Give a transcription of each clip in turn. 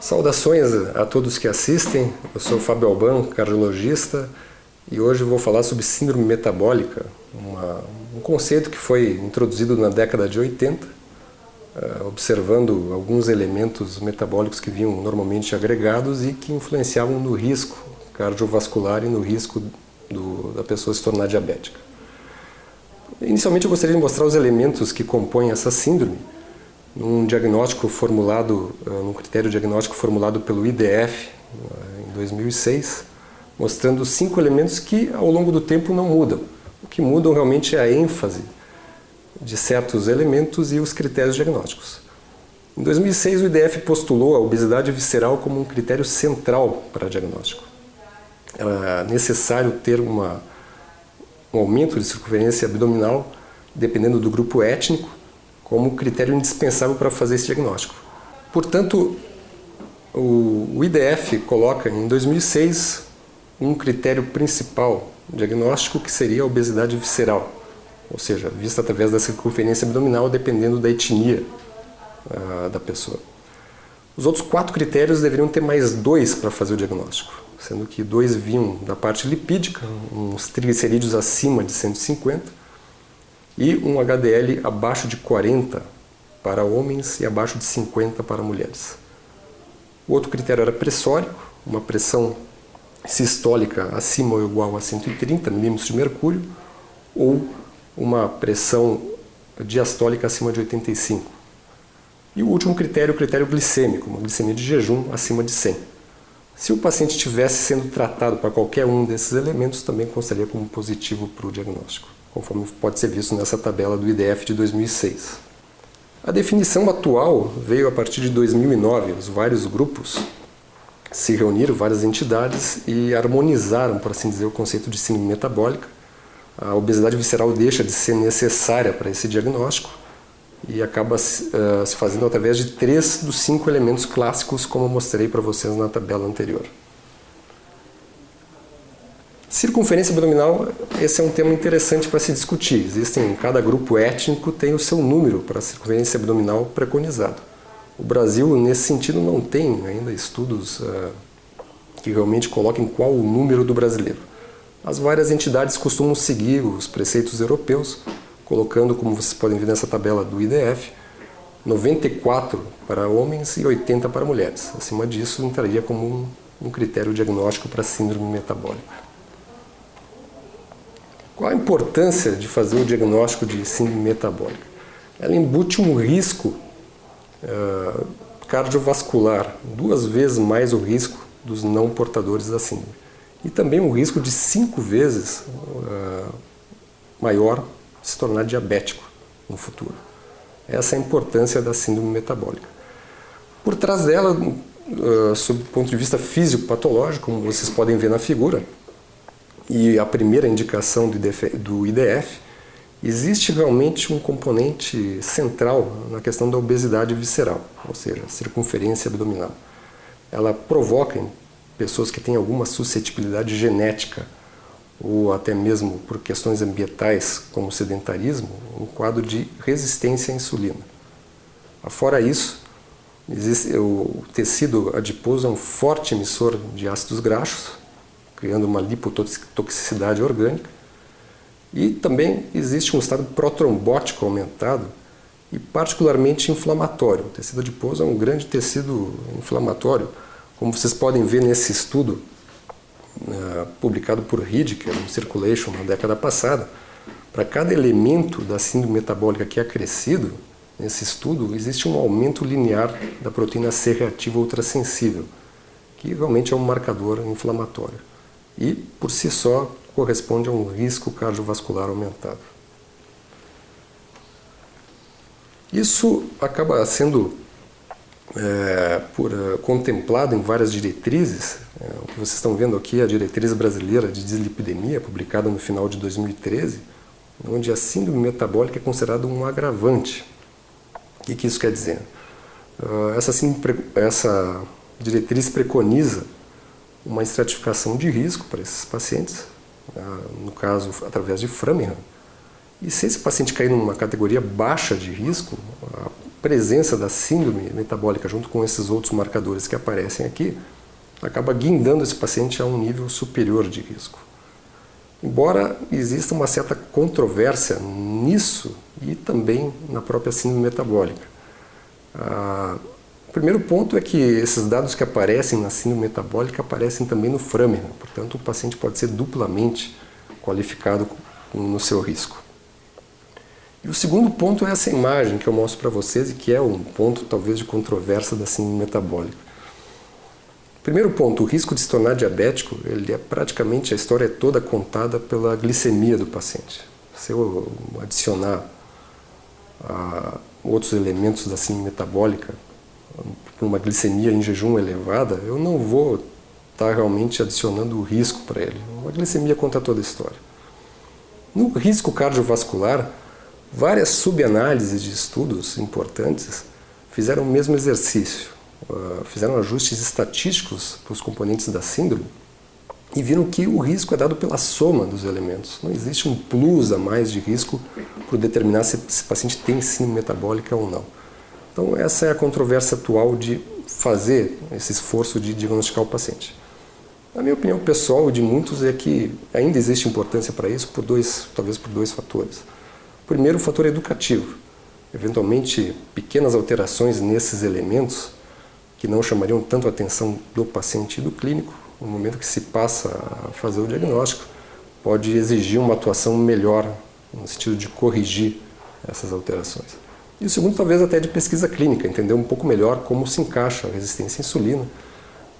Saudações a todos que assistem, eu sou Fábio Alban, cardiologista, e hoje vou falar sobre síndrome metabólica, um conceito que foi introduzido na década de 80, observando alguns elementos metabólicos que vinham normalmente agregados e que influenciavam no risco cardiovascular e no risco da pessoa se tornar diabética. Inicialmente eu gostaria de mostrar os elementos que compõem essa síndrome, num critério diagnóstico formulado pelo IDF em 2006, mostrando 5 elementos que ao longo do tempo não mudam. O que mudam realmente é a ênfase de certos elementos e os critérios diagnósticos. Em 2006 o IDF postulou a obesidade visceral como um critério central para diagnóstico. Era necessário ter um aumento de circunferência abdominal, dependendo do grupo étnico, como critério indispensável para fazer esse diagnóstico. Portanto, o IDF coloca em 2006 um critério principal diagnóstico que seria a obesidade visceral, ou seja, vista através da circunferência abdominal, dependendo da etnia da pessoa. Os outros 4 critérios deveriam ter mais 2 para fazer o diagnóstico, sendo que 2 vinham da parte lipídica, uns triglicerídeos acima de 150, e um HDL abaixo de 40 para homens e abaixo de 50 para mulheres. O outro critério era pressórico, uma pressão sistólica acima ou igual a 130 milímetros de mercúrio, ou uma pressão diastólica acima de 85. E o último critério, o critério glicêmico, uma glicemia de jejum acima de 100. Se o paciente estivesse sendo tratado para qualquer um desses elementos, também constaria como positivo para o diagnóstico, conforme pode ser visto nessa tabela do IDF de 2006. A definição atual veio a partir de 2009. Os vários grupos se reuniram, várias entidades, e harmonizaram, por assim dizer, o conceito de síndrome metabólica. A obesidade visceral deixa de ser necessária para esse diagnóstico e acaba se fazendo através de 3 dos 5 elementos clássicos, como eu mostrei para vocês na tabela anterior. Circunferência abdominal, esse é um tema interessante para se discutir. Cada grupo étnico tem o seu número para a circunferência abdominal preconizado. O Brasil, nesse sentido, não tem ainda estudos que realmente coloquem qual o número do brasileiro. As várias entidades costumam seguir os preceitos europeus, colocando, como vocês podem ver nessa tabela do IDF, 94 para homens e 80 para mulheres. Acima disso, entraria como um critério diagnóstico para síndrome metabólica. Qual a importância de fazer o diagnóstico de síndrome metabólica? Ela embute um risco cardiovascular, 2 vezes mais o risco dos não portadores da síndrome. E também um risco de 5 vezes maior de se tornar diabético no futuro. Essa é a importância da síndrome metabólica. Por trás dela, sob o ponto de vista fisiopatológico, como vocês podem ver na figura, e a primeira indicação do IDF, existe realmente um componente central na questão da obesidade visceral, ou seja, circunferência abdominal. Ela provoca em pessoas que têm alguma suscetibilidade genética ou até mesmo por questões ambientais, como sedentarismo, um quadro de resistência à insulina. Fora isso, o tecido adiposo é um forte emissor de ácidos graxos, criando uma lipotoxicidade orgânica, e também existe um estado protrombótico aumentado e particularmente inflamatório. O tecido adiposo é um grande tecido inflamatório, como vocês podem ver nesse estudo publicado por Ridker no Circulation na década passada. Para cada elemento da síndrome metabólica que é acrescido nesse estudo, existe um aumento linear da proteína C reativa ultrassensível, que realmente é um marcador inflamatório e, por si só, corresponde a um risco cardiovascular aumentado. Isso acaba sendo contemplado em várias diretrizes. O que vocês estão vendo aqui é a diretriz brasileira de dislipidemia, publicada no final de 2013, onde a síndrome metabólica é considerada um agravante. O que isso quer dizer? Essa diretriz preconiza uma estratificação de risco para esses pacientes, no caso através de Framingham, e se esse paciente cair numa categoria baixa de risco, presença da síndrome metabólica junto com esses outros marcadores que aparecem aqui, acaba guindando esse paciente a um nível superior de risco. Embora exista uma certa controvérsia nisso e também na própria síndrome metabólica. O primeiro ponto é que esses dados que aparecem na síndrome metabólica aparecem também no Framingham, portanto o paciente pode ser duplamente qualificado no seu risco. E o segundo ponto é essa imagem que eu mostro para vocês e que é um ponto talvez de controvérsia da síndrome metabólica. Primeiro ponto, o risco de se tornar diabético, ele é praticamente, a história é toda contada pela glicemia do paciente. Se eu adicionar outros elementos da síndrome metabólica, por uma glicemia em jejum elevada, eu não vou estar realmente adicionando o risco para ele. Uma glicemia conta toda a história. No risco cardiovascular, várias subanálises de estudos importantes fizeram o mesmo exercício. Fizeram ajustes estatísticos para os componentes da síndrome e viram que o risco é dado pela soma dos elementos. Não existe um plus a mais de risco para determinar se esse paciente tem síndrome metabólica ou não. Então essa é a controvérsia atual de fazer esse esforço de diagnosticar o paciente. Na minha opinião pessoal e de muitos é que ainda existe importância para isso talvez por dois fatores. Primeiro, o fator educativo. Eventualmente, pequenas alterações nesses elementos que não chamariam tanto a atenção do paciente e do clínico, no momento que se passa a fazer o diagnóstico, pode exigir uma atuação melhor, no sentido de corrigir essas alterações. E o segundo, talvez até de pesquisa clínica, entender um pouco melhor como se encaixa a resistência à insulina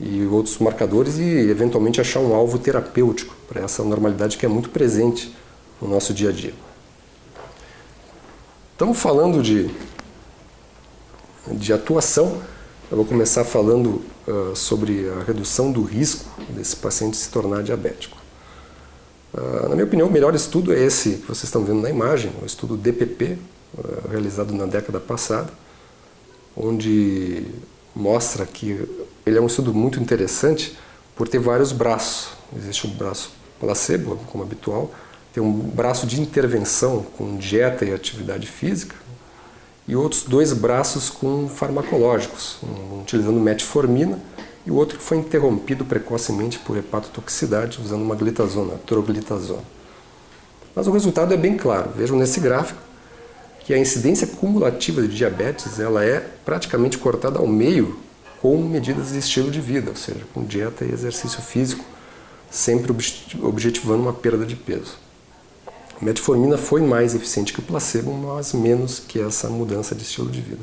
e outros marcadores e, eventualmente, achar um alvo terapêutico para essa normalidade que é muito presente no nosso dia a dia. Estamos falando de atuação. Eu vou começar falando sobre a redução do risco desse paciente se tornar diabético. Na minha opinião, o melhor estudo é esse que vocês estão vendo na imagem, o estudo DPP, realizado na década passada, onde mostra que ele é um estudo muito interessante por ter vários braços. Existe um braço placebo, como habitual, tem um braço de intervenção com dieta e atividade física, e outros dois braços com farmacológicos, um utilizando metformina e o outro que foi interrompido precocemente por hepatotoxicidade usando uma glitazona, troglitazona. Mas o resultado é bem claro. Vejam nesse gráfico que a incidência cumulativa de diabetes ela é praticamente cortada ao meio com medidas de estilo de vida, ou seja, com dieta e exercício físico, sempre objetivando uma perda de peso. A metformina foi mais eficiente que o placebo, mas menos que essa mudança de estilo de vida.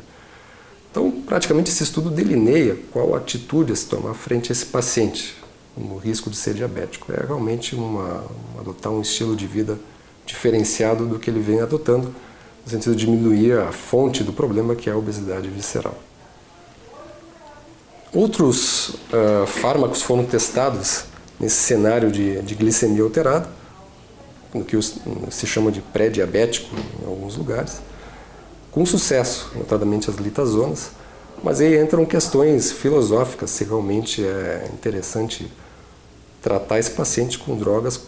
Então, praticamente, esse estudo delineia qual atitude a se tomar frente a esse paciente no risco de ser diabético. É realmente adotar um estilo de vida diferenciado do que ele vem adotando, no sentido de diminuir a fonte do problema, que é a obesidade visceral. Outros fármacos foram testados nesse cenário de glicemia alterada, no que se chama de pré-diabético em alguns lugares, com sucesso, notadamente as glitazonas, mas aí entram questões filosóficas, se realmente é interessante tratar esse paciente com drogas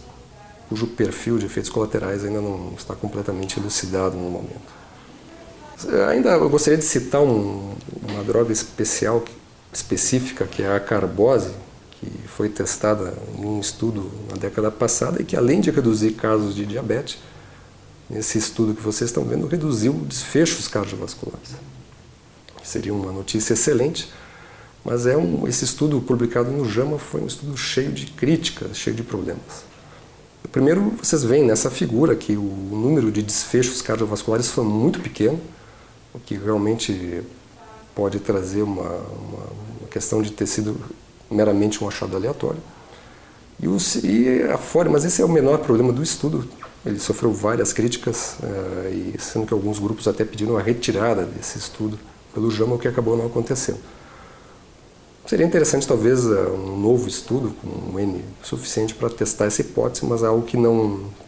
cujo perfil de efeitos colaterais ainda não está completamente elucidado no momento. Ainda eu gostaria de citar uma droga específica, que é a carbose, que foi testada em um estudo na década passada e que, além de reduzir casos de diabetes, nesse estudo que vocês estão vendo, reduziu desfechos cardiovasculares. Seria uma notícia excelente, mas esse estudo publicado no JAMA foi um estudo cheio de críticas, cheio de problemas. Primeiro, vocês veem nessa figura que o número de desfechos cardiovasculares foi muito pequeno, o que realmente pode trazer uma questão de ter sido meramente um achado aleatório. Mas esse é o menor problema do estudo. Ele sofreu várias críticas, sendo que alguns grupos até pediram a retirada desse estudo pelo JAMA, o que acabou não acontecendo. Seria interessante, talvez, um novo estudo com um N suficiente para testar essa hipótese, mas é algo que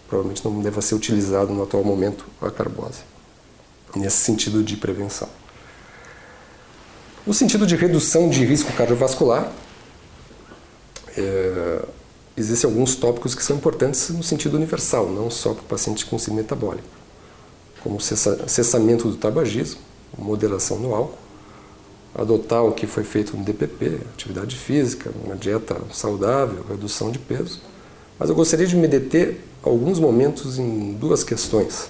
provavelmente não deva ser utilizado no atual momento, a carbose, nesse sentido de prevenção. No sentido de redução de risco cardiovascular, existem alguns tópicos que são importantes no sentido universal, não só para o paciente com síndrome metabólica, como o cessamento do tabagismo, moderação no álcool, adotar o que foi feito no DPP, atividade física, uma dieta saudável, redução de peso. Mas eu gostaria de me deter alguns momentos em duas questões.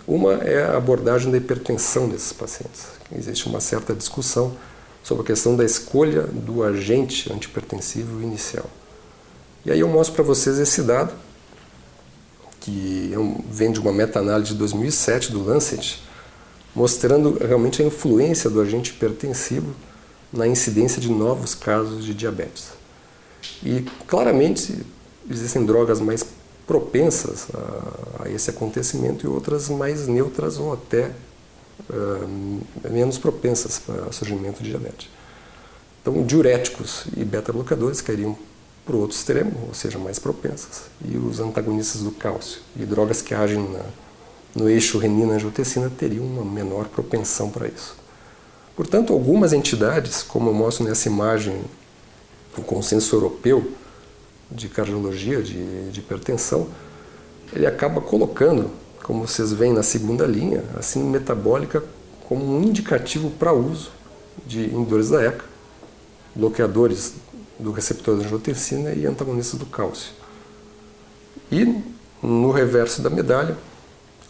Uma é a abordagem da hipertensão desses pacientes. Existe uma certa discussão sobre a questão da escolha do agente antihipertensivo inicial. E aí eu mostro para vocês esse dado, que vem de uma meta-análise de 2007 do Lancet, mostrando realmente a influência do agente hipertensivo na incidência de novos casos de diabetes. E claramente existem drogas mais propensas a esse acontecimento e outras mais neutras ou até menos propensas para surgimento de diabetes. Então, diuréticos e beta-bloqueadores cairiam para o outro extremo, ou seja, mais propensas, e os antagonistas do cálcio e drogas que agem no eixo renina-angiotensina teriam uma menor propensão para isso. Portanto, algumas entidades, como eu mostro nessa imagem, o consenso europeu de cardiologia, de hipertensão, ele acaba colocando, como vocês veem na segunda linha, a síndrome metabólica como um indicativo para uso de inibidores da ECA, bloqueadores do receptor da angiotensina e antagonistas do cálcio. E no reverso da medalha,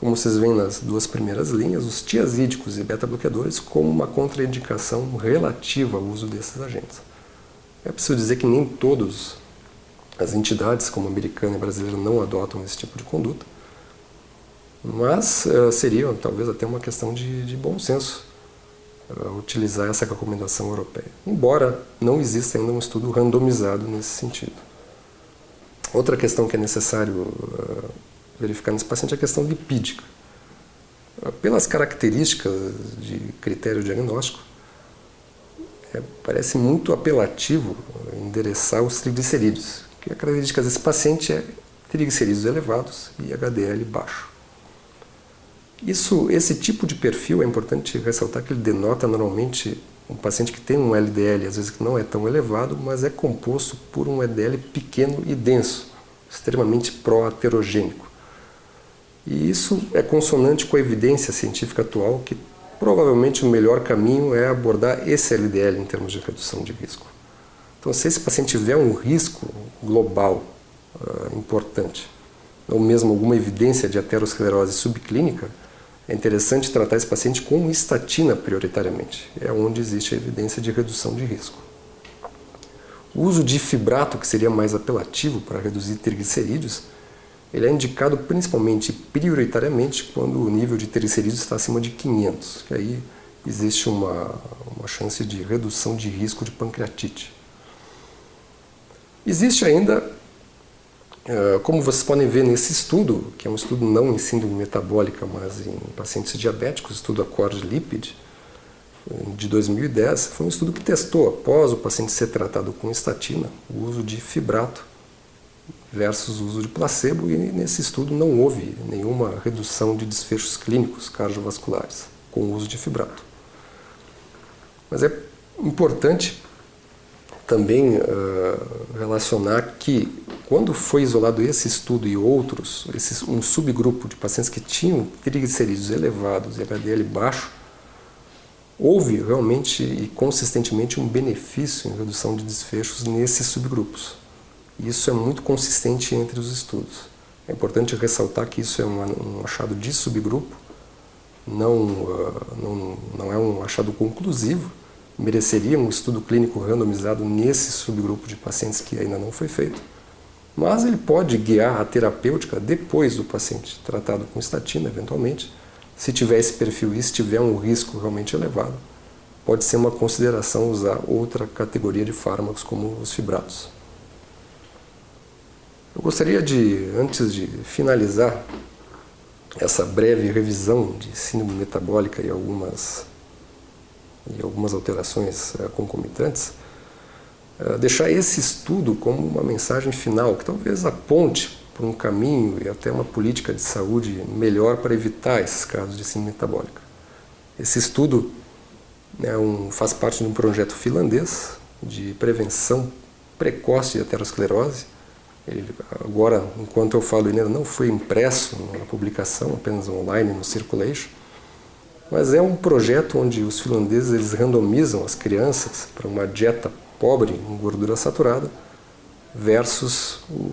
como vocês veem nas duas primeiras linhas, os tiazídicos e beta-bloqueadores como uma contraindicação relativa ao uso desses agentes. É preciso dizer que nem todas as entidades, como a americana e a brasileira, não adotam esse tipo de conduta, mas seria talvez até uma questão de bom senso utilizar essa recomendação europeia, embora não exista ainda um estudo randomizado nesse sentido. Outra questão que é necessário verificar nesse paciente é a questão lipídica. Pelas características de critério diagnóstico, parece muito apelativo endereçar os triglicerídeos, que a característica desse paciente é triglicerídeos elevados e HDL baixo. Esse tipo de perfil é importante ressaltar que ele denota normalmente um paciente que tem um LDL, às vezes que não é tão elevado, mas é composto por um LDL pequeno e denso, extremamente pró-aterogênico. E isso é consonante com a evidência científica atual que provavelmente o melhor caminho é abordar esse LDL em termos de redução de risco. Então, se esse paciente tiver um risco global importante, ou mesmo alguma evidência de aterosclerose subclínica, é interessante tratar esse paciente com estatina prioritariamente. É onde existe a evidência de redução de risco. O uso de fibrato, que seria mais apelativo para reduzir triglicerídeos, ele é indicado principalmente e prioritariamente quando o nível de triglicerídeos está acima de 500, que aí existe uma chance de redução de risco de pancreatite. Existe ainda, como vocês podem ver nesse estudo, que é um estudo não em síndrome metabólica, mas em pacientes diabéticos, estudo Accord-Lipid, de 2010, foi um estudo que testou, após o paciente ser tratado com estatina, o uso de fibrato versus o uso de placebo, e nesse estudo não houve nenhuma redução de desfechos clínicos cardiovasculares com o uso de fibrato. Mas é importante também relacionar que, quando foi isolado esse estudo e outros, um subgrupo de pacientes que tinham triglicerídeos elevados e HDL baixo, houve realmente e consistentemente um benefício em redução de desfechos nesses subgrupos. Isso é muito consistente entre os estudos. É importante ressaltar que isso é um achado de subgrupo, não é um achado conclusivo, mereceria um estudo clínico randomizado nesse subgrupo de pacientes que ainda não foi feito, mas ele pode guiar a terapêutica depois do paciente tratado com estatina, eventualmente. Se tiver esse perfil e se tiver um risco realmente elevado, pode ser uma consideração usar outra categoria de fármacos como os fibratos. Eu gostaria de, antes de finalizar essa breve revisão de síndrome metabólica e algumas alterações concomitantes, deixar esse estudo como uma mensagem final, que talvez aponte para um caminho e até uma política de saúde melhor para evitar esses casos de síndrome metabólica. Esse estudo faz parte de um projeto finlandês de prevenção precoce de aterosclerose. Ele, agora, enquanto eu falo, ele ainda não foi impresso na publicação, apenas online no Circulation. mas é um projeto onde os finlandeses eles randomizam as crianças para uma dieta pobre em gordura saturada versus o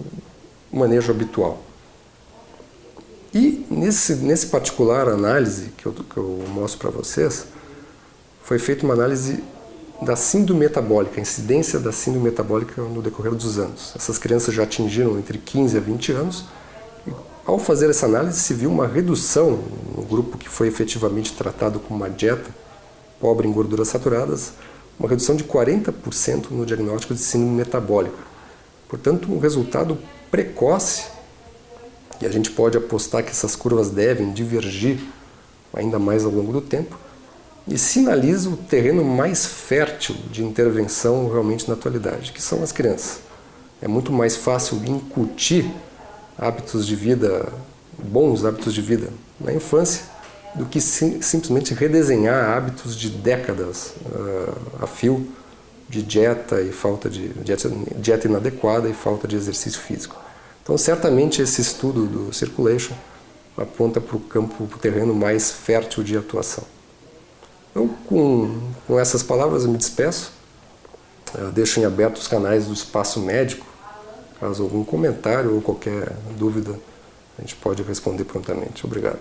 manejo habitual. E nesse particular análise que eu mostro para vocês, foi feita uma análise da síndrome metabólica, a incidência da síndrome metabólica no decorrer dos anos. Essas crianças já atingiram entre 15 a 20 anos. E, ao fazer essa análise, se viu uma redução no grupo que foi efetivamente tratado com uma dieta pobre em gorduras saturadas, uma redução de 40% no diagnóstico de síndrome metabólica. Portanto, um resultado precoce, e a gente pode apostar que essas curvas devem divergir ainda mais ao longo do tempo, e sinaliza o terreno mais fértil de intervenção realmente na atualidade, que são as crianças. É muito mais fácil incutir hábitos de vida, bons hábitos de vida na infância, do que simplesmente redesenhar hábitos de décadas a fio de dieta e falta de dieta inadequada e falta de exercício físico. Então, certamente esse estudo do Circulation aponta para o terreno mais fértil de atuação. Então, com essas palavras eu me despeço. Eu deixo em aberto os canais do Espaço Médico. Caso algum comentário ou qualquer dúvida, a gente pode responder prontamente. Obrigado.